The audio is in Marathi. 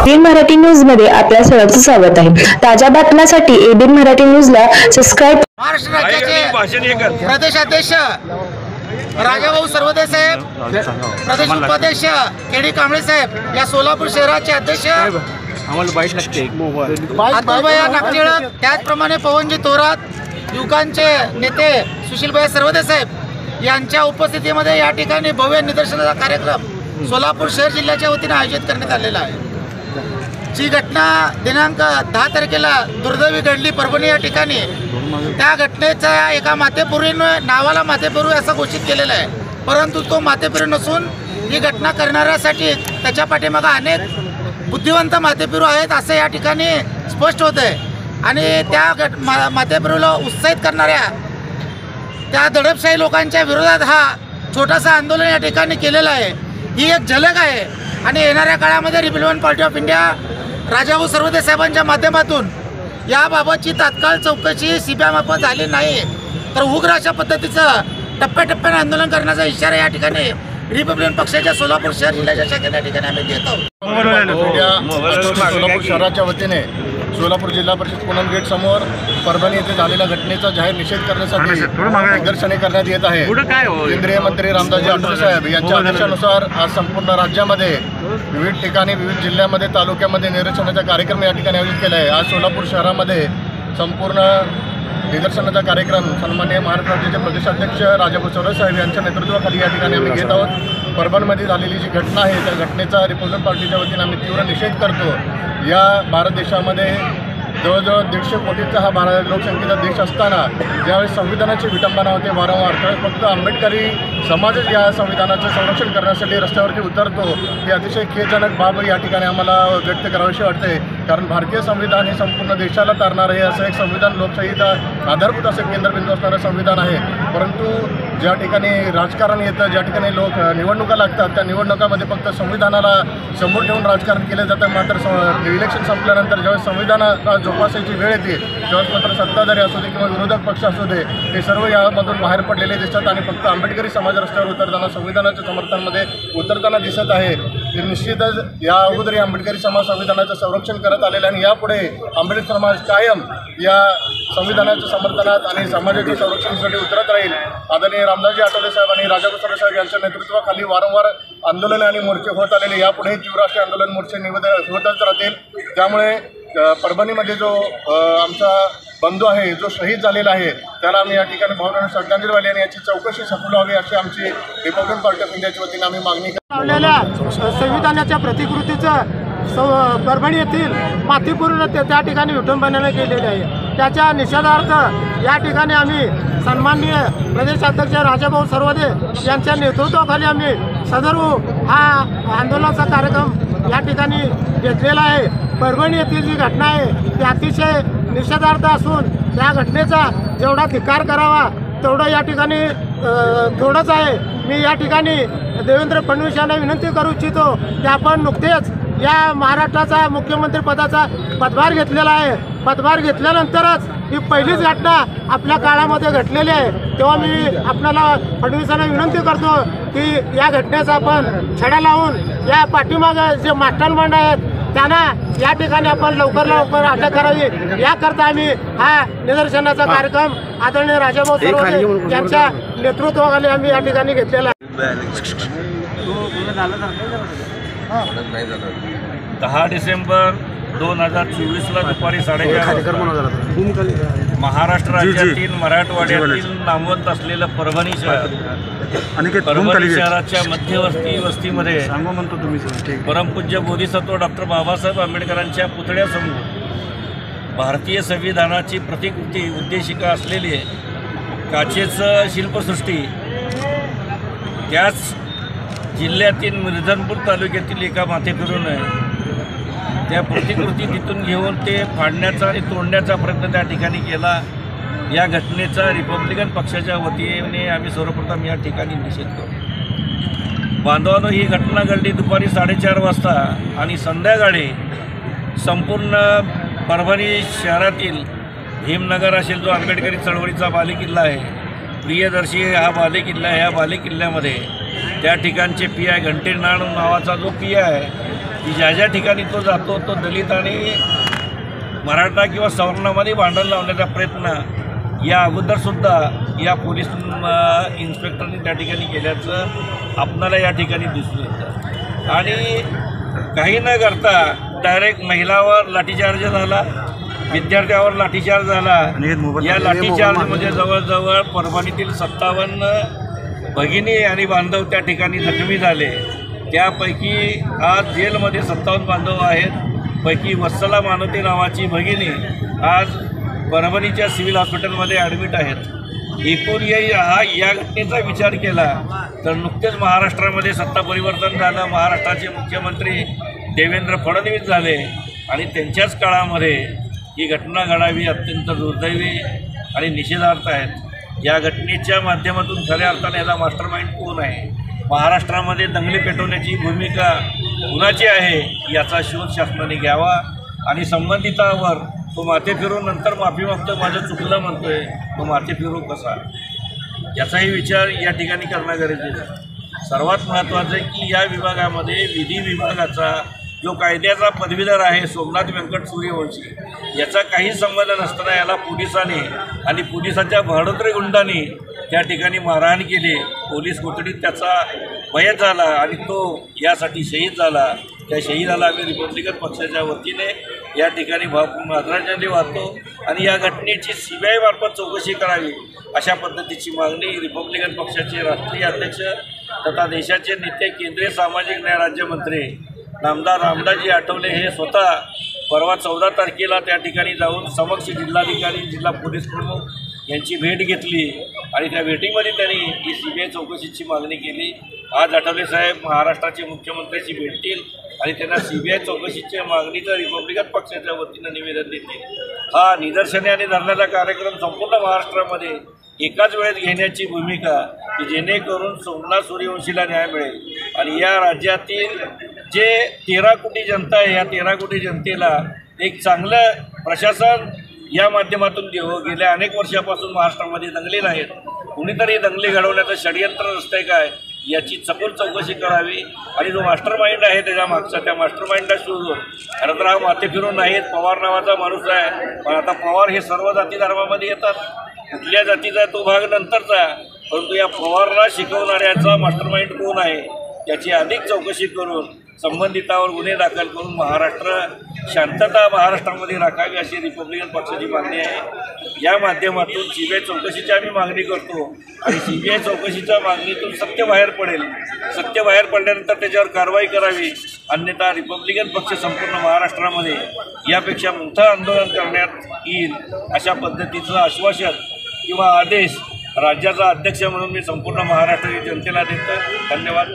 एबीएन मराठी न्यूज मध्ये आपल्या सर्वांचं स्वागत आहे। ताज्या बातम्यांसाठी एबीएन मराठी न्यूजला सबस्क्राइब। महाराष्ट्र राज्याचे प्रदेशाध्यक्ष राजाभाऊ सरवदे साहेब, प्रदेश उपाध्यक्ष केडी कांबळे साहेब, या सोलापूर शहराचे अध्यक्ष अतुलभाई नागटिळक, त्याचप्रमाणे पवनजी थोरात, युवकांचे नेते सुशीलभाई सरवदे साहेब यांच्या उपस्थितीमध्ये या ठिकाणी भव्य निदर्शनाचा कार्यक्रम सोलापूर शहर जिल्ह्याच्या वतीने आयोजित करण्यात आलेला आहे। जी घटना दिनांक 10 तारखेला दुर्दैवी घडली परभणी या ठिकाणी, त्या घटनेचा एका मातेपुरीनं नावाला मातेपुरी असं घोषित केलेलं आहे, परंतु तो मातेपुरी नसून ही घटना करणाऱ्यासाठी त्याच्या पाठीमागे अनेक बुद्धिवंत मातेपुरू आहेत असं या ठिकाणी स्पष्ट होत आहे। आणि त्या मातेपुरीला उत्साहित करणाऱ्या त्या दडपशाही लोकांच्या विरोधात हा छोटासा आंदोलन या ठिकाणी केलेलं आहे। ही एक झलक आहे आणि येणाऱ्या काळामध्ये Republican party of India Rajabhau Sarwade साहेबांच्या माध्यमातून याबाबतची तात्काळ चौकशी सीबीआयमार्फत झाली नाही तर उग्र अशा पद्धतीचं टप्प्याटप्प्याने आंदोलन करण्याचा इशारा या ठिकाणी रिपब्लिकन पक्षाच्या सोलापूर शहर जिल्ह्याच्या शाखेने या ठिकाणी आम्ही देत आहोत। सोलापूर शहराच्या वतीने सोलापूर जिल्हा परिषद पूनम गेट समोर परभणी येथे झालेल्या घटनेचा जाहीर निषेध करण्यासाठी निदर्शने करण्यात येत आहे। केंद्रीय मंत्री रामदासजी आठवले साहेब यांच्या आदेशानुसार आज संपूर्ण राज्यामध्ये विविध ठिकाणी विविध जिल्ह्यामध्ये तालुक्यामध्ये निदर्शनाचा कार्यक्रम या ठिकाणी आयोजित केला आहे। आज सोलापूर शहरामध्ये संपूर्ण निदर्शनाचा कार्यक्रम सन्माननीय महाराष्ट्र राज्याचे प्रदेशाध्यक्ष राजाभाऊ सरवदे साहेब यांच्या नेतृत्वाखाली या ठिकाणी आम्ही घेत आहोत। परभणीमध्ये झालेली जी घटना आहे त्या घटनेचा रिपब्लिकन पार्टीच्या वतीने आम्ही तीव्र निषेध करतो। या भारत देशामध्ये जवळजवळ 150 कोटीचा हा भारत लोकसंख्येचा देश असताना ज्यावेळेस संविधानाची विटंबना होते वारंवार, त्यावेळेस फक्त आंबेडकरी समाजच या संविधानाचं संरक्षण करण्यासाठी रस्त्यावरती उतरतो, ही अतिशय खेदजनक बाब या ठिकाणी आम्हाला व्यक्त करावीशी वाटते। कारण भारतीय संविधान हे संपूर्ण देशाला तारणार आहे असं एक संविधान, लोकशाहीचा आधारभूत असं केंद्रबिंदू असणारं संविधान आहे। परंतु ज्या ठिकाणी राजकारण येतं, ज्या ठिकाणी लोक निवडणुका लागतात, त्या निवडणुकामध्ये फक्त संविधानाला समोर ठेवून राजकारण केलं जातं। मात्र इलेक्शन संपल्यानंतर ज्यावेळेस संविधानाला जोपासायची वेळ येते त्यावेळेस मात्र सत्ताधारी असू दे किंवा विरोधक पक्ष असू दे, हे सर्व यामधून बाहेर पडलेले दिसतात आणि फक्त आंबेडकरी समाज रस्त्यावर उतरताना संविधानाच्या समर्थनामध्ये उतरताना दिसत आहे। निश्चितच या अगोदर आंबेडकरी समाज संविधानाचं संरक्षण करत आलेलं आणि यापुढे आंबेडकर समाज कायम या संविधानाच्या समर्थनात आणि समाजाच्या संरक्षणासाठी उतरत राहील। आदरणीय रामदासजी आठवले साहेब आणि राजाभाऊ सरवदे साहेब यांच्या नेतृत्वाखाली वारंवार आंदोलन आणि मोर्चे होत आलेले यापुढे तीव्र असे आंदोलन मोर्चे होतच राहतील। त्यामुळे परभणीमध्ये जो आमचा बंधू आहे, जो शहीद झालेला आहे, त्याला आम्ही या ठिकाणी भावना श्रद्धांजली वाहिली आणि याची चौकशी सफल व्हावी अशी आमची रिपब्लिकन पार्टी ऑफ इंडियाच्या वतीने आम्ही मागणी लावलेल्या संविधानाच्या प्रतिकृतीचं परभणी येथील मातेपुरीनं त्या ठिकाणी विटंबना केलेली आहे। त्याच्या निषेधार्थ या ठिकाणी आम्ही सन्माननीय प्रदेशाध्यक्ष राजाभाऊ सरवदे यांच्या नेतृत्वाखाली आम्ही सदर हा आंदोलनाचा कार्यक्रम या ठिकाणी घेतलेला आहे। परभणी येथील जी घटना आहे ती अतिशय निषेधार्थ असून त्या घटनेचा जेवढा धिक्कार करावा तेवढं या ठिकाणी थोडंच आहे। मी या ठिकाणी देवेंद्र फडणवीस यांना विनंती करू इच्छितो की आपण नुकतेच या महाराष्ट्राचा मुख्यमंत्री पदाचा पदभार घेतलेला आहे। पदभार घेतल्यानंतरच ही पहिलीच घटना आपल्या काळामध्ये घडलेली आहे। तेव्हा मी आपल्याला फडणवीसांना विनंती करतो की या घटनेचा आपण छडा लावून या पाठीमागे जे मास्टरमाइंड आहेत त्यांना या ठिकाणी आपण लवकर अटक करावी, याकरता आम्ही हा निदर्शनाचा कार्यक्रम आदरणीय राजाभाऊ सरवदे यांच्या नेतृत्वाखाली आम्ही या ठिकाणी घेतलेला आहे। 10 डिसेंबर 2024ला दुपारी 4:30 महाराष्ट्र राज्यातील मराठवाड्यातील नामवंत असलेलं परभणी शहर, परभणी शहराच्या मध्यवर्ती वस्तीमध्ये परमपूज्य बोधिसत्व डॉक्टर बाबासाहेब आंबेडकरांच्या पुतळ्यासमोर भारतीय संविधानाची प्रतिकृती उद्देशिका असलेली काचेचं शिल्पसृष्टी, त्याच जिल्ह्यातील मिर्झापूर तालुक्यातील एका मातेपुरीनं त्या प्रतिकृती तिथून घेऊन ते फाडण्याचा आणि तोडण्याचा प्रयत्न त्या ठिकाणी केला। या घटनेचा रिपब्लिकन पक्षाच्या वतीने आम्ही सर्वप्रथम या ठिकाणी निषेध करतो। बांधवांनो, ही घटना घडली दुपारी 4:30 वाजता आणि संध्याकाळी संपूर्ण परभणी शहरातील भीमनगर असेल जो आंबेडकरी चळवळीचा बालेकिल्ला आहे, प्रियदर्शी हा बालेकिल्ला, ह्या बालेकिल्ल्यामध्ये त्या ठिकाणचे PI घंटेनाळ नावाचा जो PI आहे की ज्या ज्या ठिकाणी तो जातो तो दलित आणि मराठा किंवा सवर्णामध्ये भांडण लावण्याचा प्रयत्न या अगोदरसुद्धा या पोलीस इन्स्पेक्टरनी त्या ठिकाणी केल्याचं आपणाला या ठिकाणी दिसून येतं. आणि काही न करता डायरेक्ट महिलावर लाठीचार्ज झाला, विद्यार्थ्यावर लाठीचार्ज झाला. या लाठीचार्जमध्ये जवळजवळ परभणीतील 57 भगिनी आणि बांधव त्या ठिकाणी जखमी झाले. त्यापैकी आज जेलमध्ये 57 बांधव आहेत. पैकी वत्सला मानवते नावाची भगिनी आज परभणीच्या सिव्हिल हॉस्पिटलमध्ये ॲडमिट आहेत. एकूण या घटनेचा विचार केला तर नुकतेच महाराष्ट्रामध्ये सत्ता परिवर्तन झालं. महाराष्ट्राचे मुख्यमंत्री देवेंद्र फडणवीस झाले आणि त्यांच्याच काळामध्ये ही घटना घडावी अत्यंत दुर्दैवी आणि निषेधार्थ आहेत. या घटनेच्या माध्यमातून खऱ्या अर्थाने याचा मास्टरमाइंड कोण आहे, महाराष्ट्रामध्ये दंगली पेटवण्याची भूमिका कुणाची आहे याचा शोध शासनाने घ्यावा आणि संबंधितावर तो माथे फिरून नंतर माफी मागतो, माझं चुकलं म्हणतोय, तो माथे फिरू कसा याचाही विचार या ठिकाणी करणं गरजेचं आहे. सर्वात महत्त्वाचं आहे की या विभागामध्ये विधी विभागाचा जो कायद्याचा पदवीधर आहे सोमनाथ व्यंकट सूर्यवंशी याचा काही संबंध नसताना याला पोलिसांनी आणि पोलिसांच्या भाडोत्री गुंडांनी त्या ठिकाणी मारहाण केली. पोलीस कोठडीत त्याचा मयत झाला आणि तो यासाठी शहीद झाला. त्या शहीदाला आम्ही रिपब्लिकन पक्षाच्या वतीने या ठिकाणी आदरांजली वाहतो आणि या घटनेची CBI मार्फत चौकशी करावी अशा पद्धतीची मागणी रिपब्लिकन पक्षाचे राष्ट्रीय अध्यक्ष तथा देशाचे नेते केंद्रीय सामाजिक न्याय राज्यमंत्री नामदार रामदासजी आठवले हे स्वतः परवा 14 तारखेला त्या ठिकाणी जाऊन समक्ष जिल्हाधिकारी, जिल्हा पोलीस प्रमुख यांची भेट घेतली आणि त्या भेटीमध्ये त्यांनी ही CBI चौकशीची मागणी केली. आज आठवले साहेब महाराष्ट्राचे मुख्यमंत्र्याची भेटतील आणि त्यांना CBI चौकशीच्या मागणीचं रिपब्लिकन पक्षाच्या वतीनं निवेदन देतील. हा निदर्शने आणि धरण्याचा कार्यक्रम संपूर्ण महाराष्ट्रामध्ये एकाच वेळेत घेण्याची भूमिका की जेणेकरून सोमनाथ सूर्यवंशीला न्याय मिळेल आणि या राज्यातील जे 13 कोटी जनता आहे या 13 कोटी जनतेला एक चांगलं प्रशासन या माध्यमातून देवं. गेल्या अनेक वर्षापासून महाराष्ट्रामध्ये दंगली नाहीत, कुणीतरी दंगली घडवण्याचं षडयंत्र असतंय काय याची सखोल चौकशी करावी आणि जो मास्टर माइंड आहे त्याच्या मागचा त्या मास्टर माइंडला शोधून. खरं तर हा माथे फिरून नाहीत, पवार नावाचा माणूस आहे, पण आता पवार हे सर्व जाती धर्मामध्ये येतात, कुठल्या जातीचा तो भाग नंतरचा, परंतु या पवारला शिकवणाऱ्याचा मास्टर माइंड कोण आहे याची अधिक चौकशी करून संबंधितावर गुन्हे दाखल करून महाराष्ट्र शांतता महाराष्ट्रामध्ये राखावी अशी रिपब्लिकन पक्षाची मागणी आहे. या माध्यमातून CBI चौकशीची आम्ही मागणी करतो आणि CBI चौकशीच्या मागणीतून सत्य बाहेर पडेल. सत्य बाहेर पडल्यानंतर त्याच्यावर कारवाई करावी, अन्यथा रिपब्लिकन पक्ष संपूर्ण महाराष्ट्रामध्ये यापेक्षा मोठं आंदोलन करण्यात येईल अशा पद्धतीचं आश्वासन किंवा आदेश राज्याचा अध्यक्ष म्हणून मी संपूर्ण महाराष्ट्रातील जनतेला देतो. धन्यवाद.